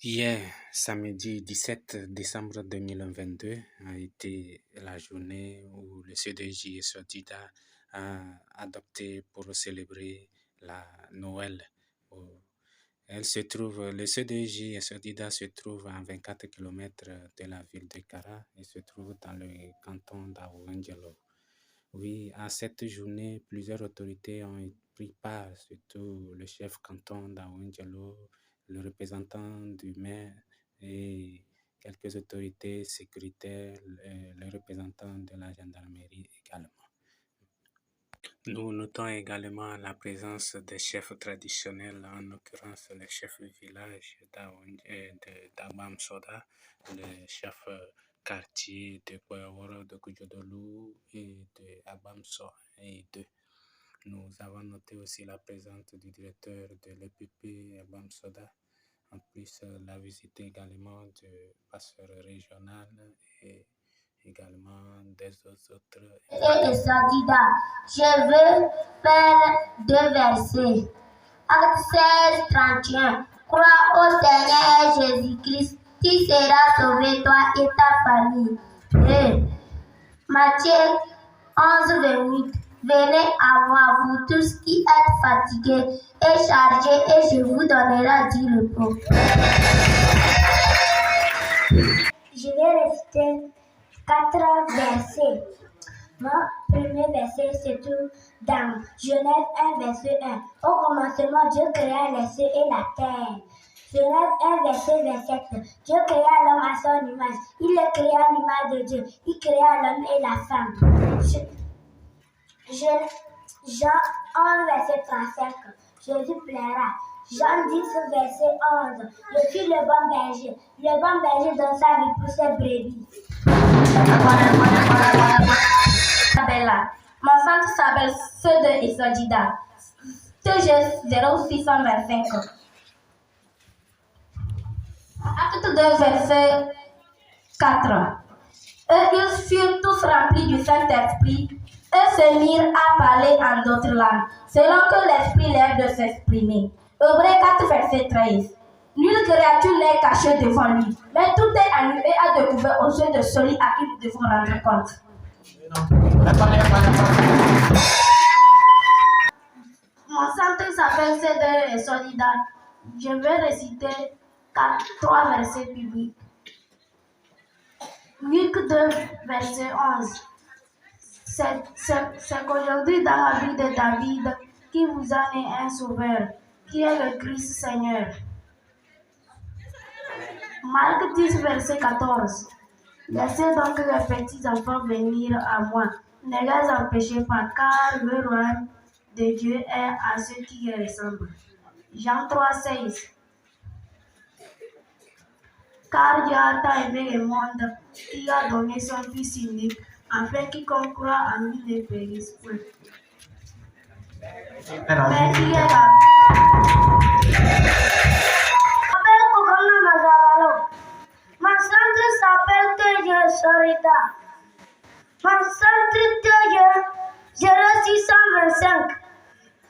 Hier, samedi 17 décembre 2022, a été la journée où le CDJ Sordida a adopté pour célébrer la Noël. Au- le CDJ Sordida se trouve à 24 kilomètres de la ville de Kara et se trouve dans le canton d'Awangelo. Oui, à cette journée, plusieurs autorités ont pris part, surtout le chef canton d'Awangelo, le représentant du maire et quelques autorités sécuritaires, le représentant de la gendarmerie également. Nous notons également la présence des chefs traditionnels, en l'occurrence le chef du village d'Abam Soda, le chef quartier de Boyawara, de Kujodolu et de Abamso et de. Nous avons noté aussi la présence du directeur de l'EPP Abam Soda. En plus, la visite également du pasteur régional et également des autres. Et Sadida, je veux faire deux versets. Acte 16, 31. Crois au Seigneur Jésus-Christ, tu seras sauvé, toi et ta famille. Et Matthieu 11, 28. Venez à moi, vous tous qui êtes fatigués et chargés, et je vous donnerai du repos. Je vais réciter 4 versets. Mon premier verset se trouve dans Genèse 1, verset 1. Au commencement, Dieu créa les cieux et la terre. Genèse 1, verset 27. Dieu créa l'homme à son image. Il le créa à l'image de Dieu. Il créa l'homme et la femme. Jean 11, verset 35. Jésus plaira. Jean 10, verset 11. Je suis le bon berger. Le bon berger donne sa vie pour ses brebis. Mon centre s'appelle Ceux de Isodida. TG 0625. Acte 2, verset 4. Et ils furent tous remplis du Saint-Esprit et se mirent à parler en d'autres langues, selon que l'Esprit leur de s'exprimer. Hébreux 4, verset 13. Nulle créature n'est cachée devant lui, mais tout est à nu et à découvert aux yeux de celui à qui nous devons rendre compte. Mon centre s'appelle CDE et Solidar. Je vais réciter 3 versets bibliques. Luc 2, verset 11. C'est qu'aujourd'hui, dans la vie de David, qui vous a né un sauveur, qui est le Christ Seigneur. Marc 10, verset 14. Laissez donc les petits enfants venir à moi. Ne les empêchez pas, car le royaume de Dieu est à ceux qui y ressemblent. Jean 3, 16. Car Dieu a tant aimé le monde, qu'il a donné son Fils unique, afin quiconque croit en lui ne périsse point. Mais qui est là? Mon centre s'appelle TG Sorita. Mon centre TG 0625.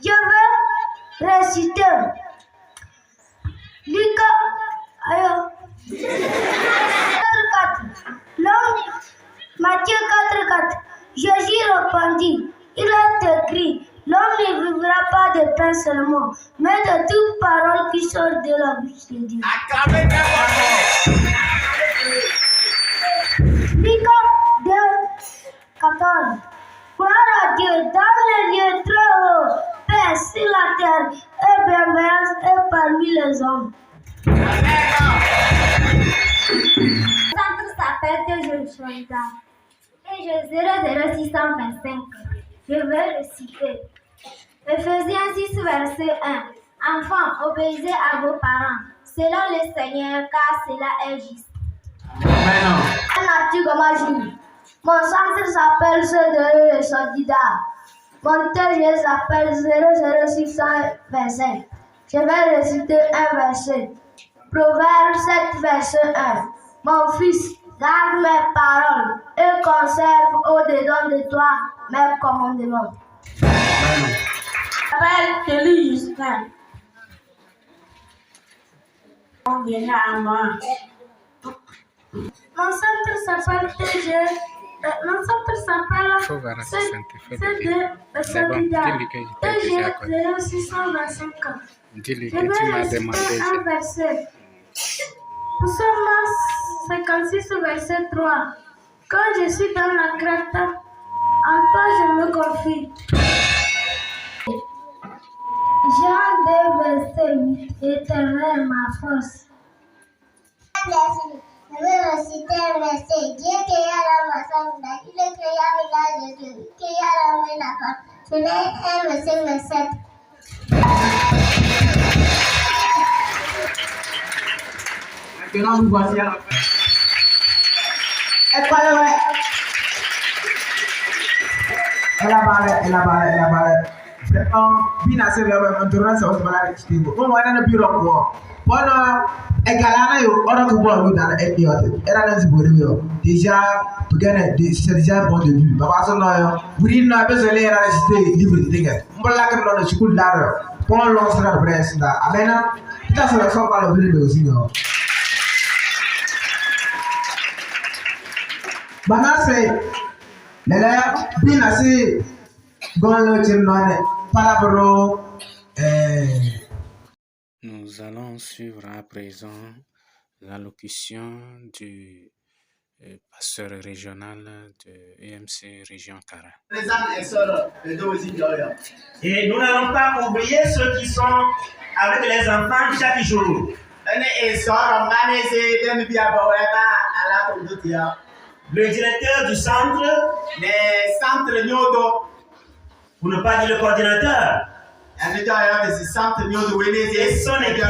Je veux réciter Luc 4. L'homme, Matthieu 4. Jésus répondit, il est écrit, l'homme ne vivra pas de pain seulement, mais de toute parole qui sort de la bouche de Dieu. Luc 2, 14. Gloire à Dieu dans les lieux très hauts, paix sur la terre et bienveillance et parmi les hommes. Le centre s'appelle TG Solida. TG 00625. Je vais réciter. Ephésiens 6, verset 1. Enfants, obéissez à vos parents, selon le Seigneur, car cela est juste. Mon centre s'appelle CDE et Solida. Mon TG s'appelle 00625. Je vais réciter un verset. Proverbe 7, verset 1. Mon fils, garde mes paroles et conserve au-dedans de toi mes commandements. Je m'appelle Kelly Justin. Mon centre s'appelle TG. Mon centre s'appelle Solida. TG 0625 ans. Dis-lui Je que tu vais m'as réciter demandé. un verset. Psaume 56, verset 3. Quand je suis dans la crainte, en toi je me confie. Jean 2, verset 8. Éternel, ma force. Je vais reciter un verset. Dieu créa l'homme à son image. Il créa l'image de Dieu. Il créa l'homme et la femme. C'est un verset, verset. Maintenant, nous voici à la fin. Elle a parlé. Vraiment, bien assez, vraiment, maintenant, ça va se parler. Bon, moi, on a un bureau quoi. Bon, également, on a un bureau dans la FDOT. Elle a un bureau. Déjà, c'est déjà un bon début. Papa, ça, vous dites, non, besoin de réciter livre de dingue. On va la faire dans le school d'art. Pour lancer la presse, là. Amen. Ça, c'est la fin par le bureau aussi, non. Bana c'est l'air bien assez dans le chimney parabolo. Nous allons suivre à présent l'allocution du pasteur régional de EMC Région Kara. Et nous n'allons pas oublier ceux qui sont avec les enfants chaque jour. Le directeur du centre, pour ne pas dire le coordinateur, et son équipe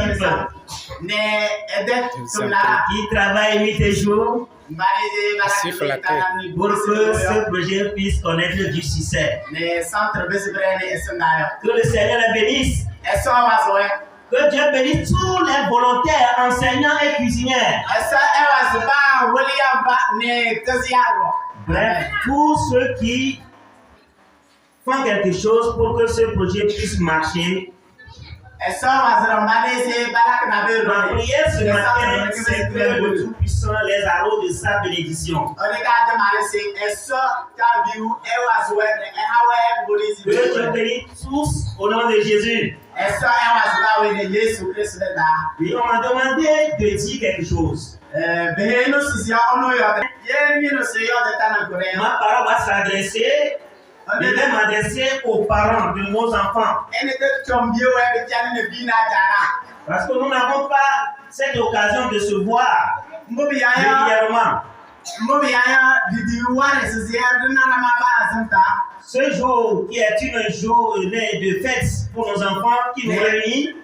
qui travaille nuit et jour pour que ce projet puisse connaître du succès. Que le Seigneur les bénisse. Que Dieu bénisse tous les volontaires, enseignants et cuisiniers. Bref, tous ceux qui font quelque chose pour que ce projet puisse marcher. Ma prière ce matin, c'est que le Tout-Puissant les arrose de sa bénédiction. Que Dieu bénisse tous au nom de Jésus. Et on m'a demandé de dire quelque chose. Ma parole va s'adresser, je vais m'adresser aux parents de nos enfants. Parce que nous n'avons pas cette occasion de se voir régulièrement. Ce jour qui est une journée de fête pour nos enfants qui nous réunit,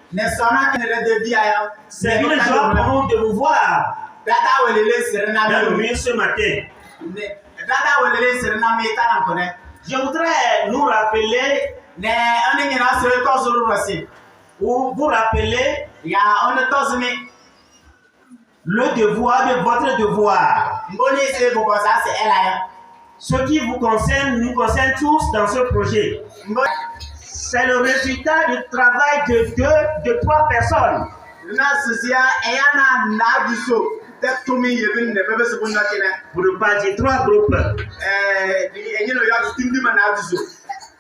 c'est une joie pour nous de vous voir dans le milieu ce matin. Je voudrais nous rappeler ou vous rappeler le devoir de votre devoir. Ce qui vous concerne, nous concerne tous dans ce projet. C'est le résultat du travail de 3 personnes. Pour ne pas dire 3 groupes.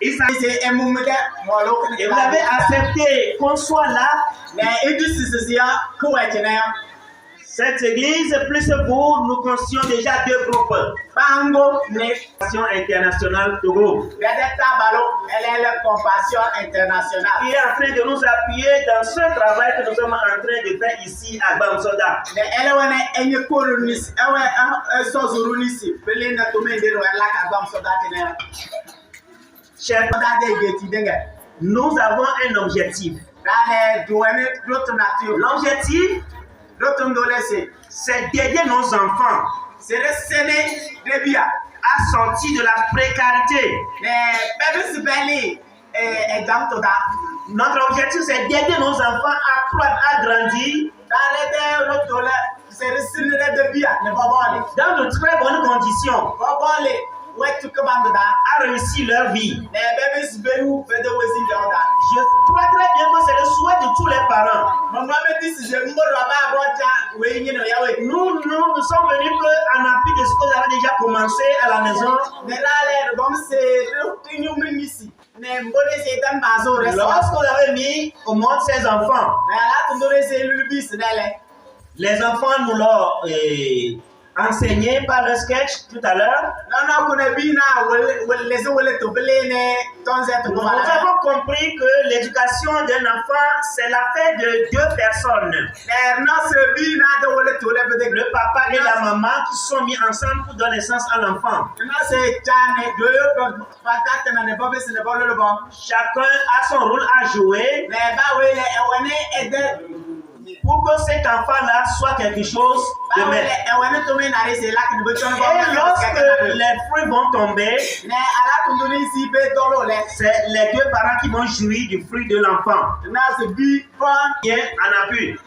Et vous avez accepté qu'on soit là. Cette église, plus vous, nous constituons déjà 2 groupes. Compassion internationale Togo. Qui est en train de nous appuyer dans ce travail que nous sommes en train de faire ici à Bamsoda. Chers, nous avons un objectif. L'objectif, c'est d'aider nos enfants à sortir de la précarité. Notre objectif, c'est d'aider nos enfants à croître, à grandir dans de très bonnes conditions, à réussir leur vie. Je crois très bien que c'est le souhait de tous les parents. Nous sommes venus en appui de ce que vous avez déjà commencé à la maison. Lorsque vous avez mis au monde ces enfants, les enfants nous l'ont enseigné par le sketch tout à l'heure. Nous avons compris que l'éducation d'un enfant, c'est l'affaire de deux personnes. Le papa et la maman qui sont mis ensemble pour donner naissance à l'enfant. Chacun a son rôle à jouer pour que cet enfant-là soit quelque chose de même. Et lorsque les fruits vont tomber, c'est les deux parents qui vont jouir du fruit de l'enfant. Bien en appui.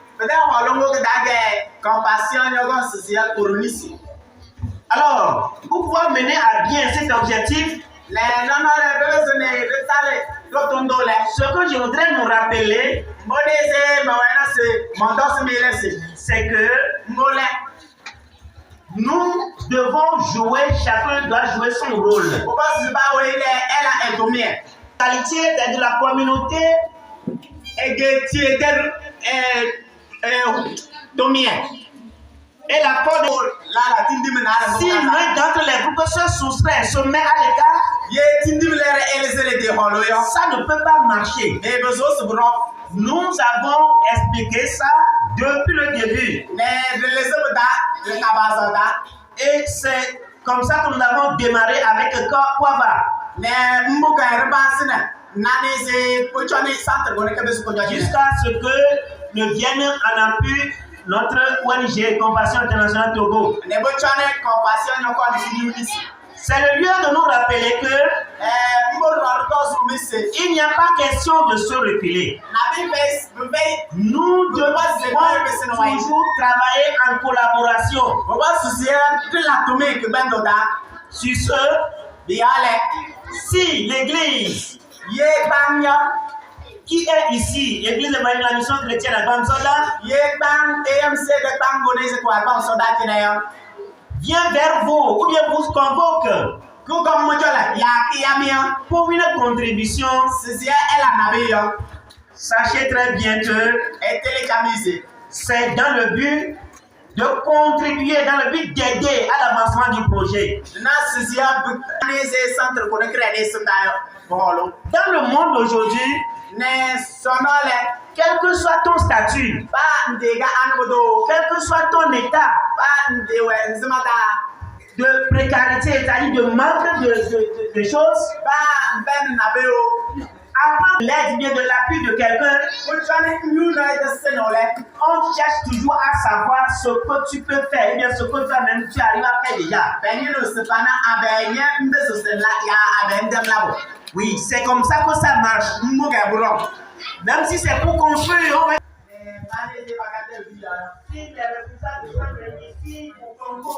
Alors, pour pouvoir mener à bien cet objectif, ce que je voudrais nous rappeler, c'est que nous devons jouer, chacun doit jouer son rôle. La qualité de la communauté et la corde. Si l'un d'entre les groupes se soustrait, se met à l'écart, ça ne peut pas marcher. Nous avons expliqué ça depuis le début. Et c'est comme ça que nous avons démarré avec Kwaba. Jusqu'à ce que ne vienne en appui notre ONG Compassion Internationale Togo. C'est le lieu de nous rappeler que il n'y a pas question de se reculer. Nous devons toujours travailler en collaboration. Sur ce, si l'Église qui est ici, l'Église de la mission chrétienne à Bamsoda, vient vers vous ou bien vous convoque pour une contribution, sachez très bien que c'est dans le but de contribuer, dans le but d'aider à l'avancement du projet. Dans le monde aujourd'hui, quel que soit ton statut, quel que soit ton état de précarité, c'est-à-dire de manque de choses, avant l'aide bien de l'appui de quelqu'un, on cherche toujours à savoir ce que tu peux faire, et bien ce que toi-même tu arrives à faire déjà. Oui, c'est comme ça que ça marche. Même si c'est pour construire, on va... Si les responsables sont ici pour qu'on vous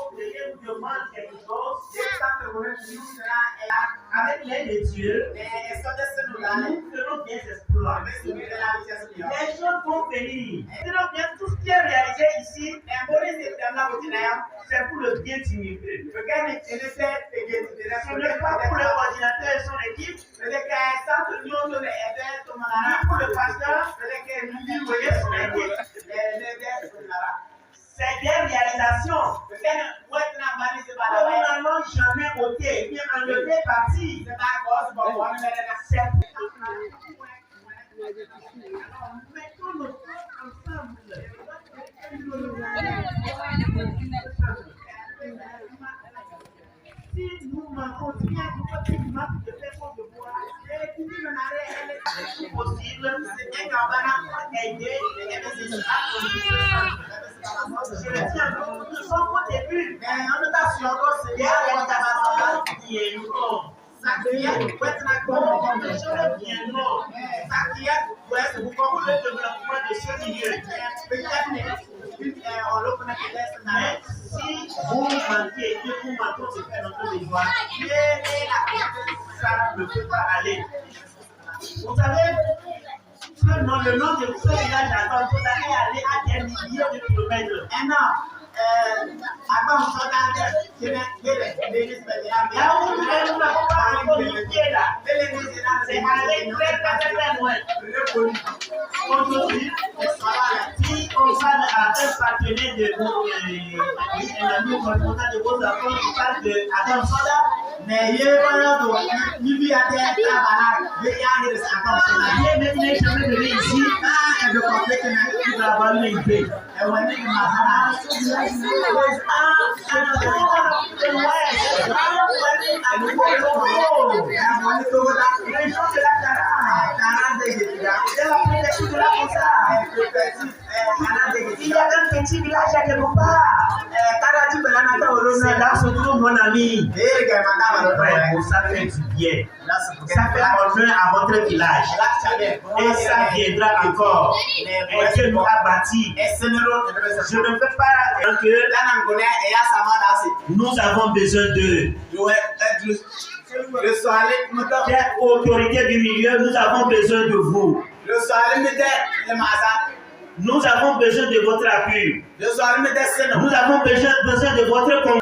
demande quelque chose, avec l'aide de Dieu, nous ferons bien exploits. Les choses vont venir. Tout ce qui est réalisé ici, c'est pour le bien du milieu. Ce n'est pas pour le coordinateur et son équipe, ni pour le pasteur, ni pour son équipe. C'est des réalisations. Nous n'allons jamais ôter, bien enlever partie. C'est mettons nos corps ensemble. Si nous continuons à de faire son devoir, c'est possible, c'est aider je le dis encore, nous sommes au début. Pour le développement de ce milieu. Mais si vous manquez et que vous manquez de faire notre devoir, ça ne peut pas aller. Vous savez, non, le nom de ce village d'Adam Soda est allé à des milliers de kilomètres. Et non, Adam Soda, c'est allé très loin. Aujourd'hui, si on parle à un partenaire de un ami correspondant de vos enfants qui parle de Adam Soda, mais il y a Libye a été travaillé, il y a des Adam Soda. Il n'est jamais venu ici, et de compter que nous avons eu une paix. Et on est il y a un petit village à quelque part. C'est là se trouve mon ami. Ça fait du bien. Ça fait honneur à votre village. Et ça viendra encore. Et Dieu nous a bâti. Je ne veux pas que nous avons besoin d'eux. Autorité du milieu, nous avons besoin de vous. Nous avons besoin de votre appui. Nous avons besoin de votre confiance.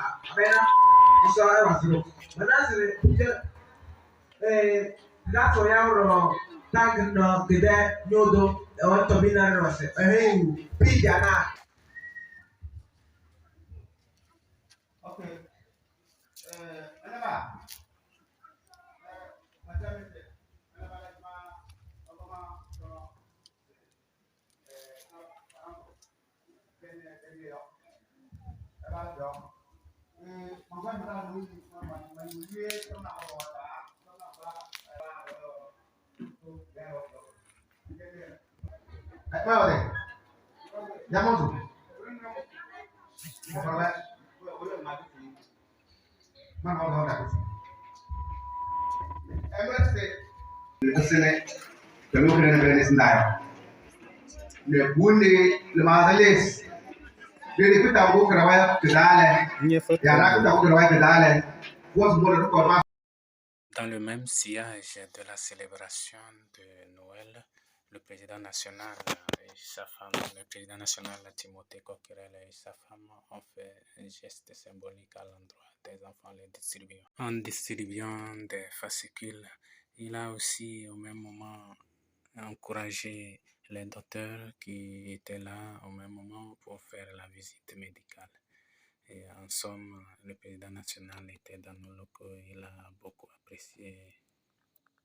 Dans le même sillage de la célébration de Noël, le président national et sa femme, le président national Timothée Coquerel et sa femme ont fait un geste symbolique à l'endroit des enfants les distribuant. En distribuant des fascicules, il a aussi au même moment encouragé les docteurs qui étaient là au même moment pour faire la visite médicale. Et en somme, le président national était dans nos locaux, il a beaucoup apprécié